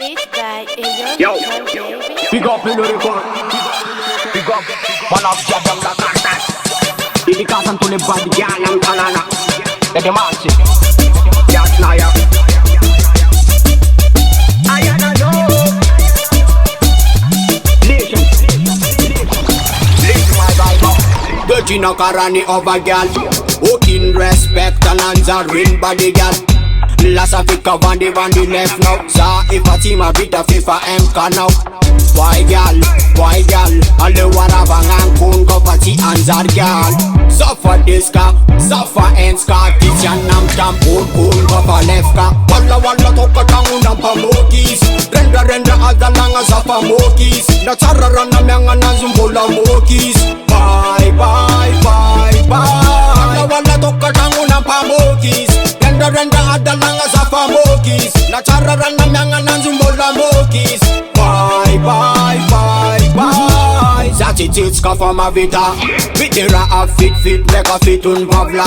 Beat by Yo, baby. big up in the record. Big up, one of the young that. Dedication to the body, girl and banana. Let them answer. Yes, liar. I don't know. Listen, my Bible. Dirty no karani over girl. Walking respect and answering body girl. Last Africa van the left now. Sa if a team a beat a FIFA MK now. Why gal, all the water bang and kun go party answer gal. Suffer this car, suffer ends car. Kitchen nam tam kun go for left car. Walla toka tangu nam pa mokis. Renda azalanga suffer mokis. Na chara rana myanga na zumbola mokis. Bye. Walla toka tangu nam pa mokis. Renda adalanga safa mokis. Na chara rana myanga na zumbola mokis. Bye. Zatitits ka for ma vita. Vitira a fit meka fitun pavla.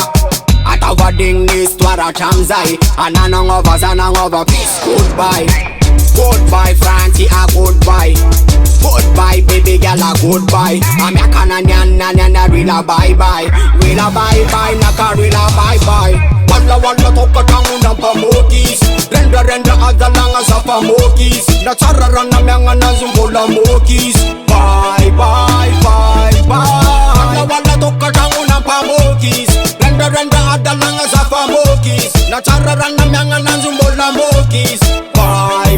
Atawa ding histoire chamzai. Ananong over peace. Goodbye Francie a goodbye. Goodbye baby girl a goodbye. Americana nyana rila bye. Rila bye naka rila bye. Walla toka tangu na pamokis. Renda azalanga sa pamokis. Na chara rana myanga na zumbola mokis. Bye. Walla toka tangu na pamokis. Renda azalanga sa pamokis. Na chara rana myanga na zumbola mokis. Bye.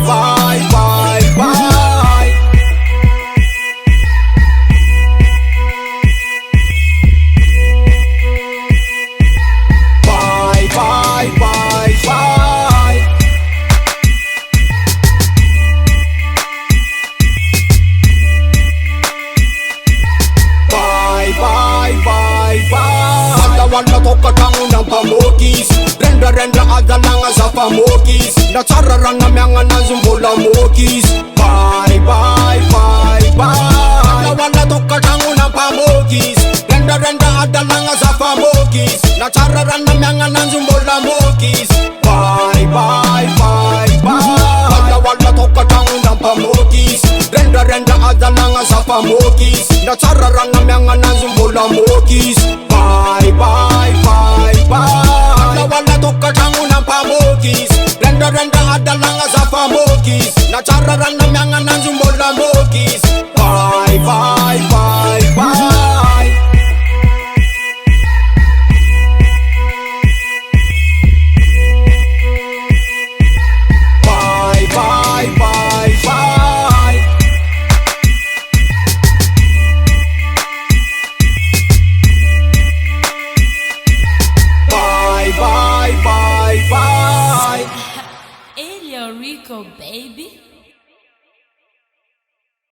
Walla toka tangu na pamokis. Renda azalanga sa pamokis. Na chara rana myanga na zumbola mokis. Bye. Walla toka tangu na pamokis. Renda azalanga sa pamokis. Na chara rana myanga na zumbola mokis. Bye. Walla toka tangu na pamokis. Renda azalanga sa pamokis. Na chara rana myanga na zumbola mokis. Bye. Walla toka tangu na pamokis. Renda adalanga sa pamokis. Na chara rana myanga na zumbola mokis. Bye. Elio Rico, baby.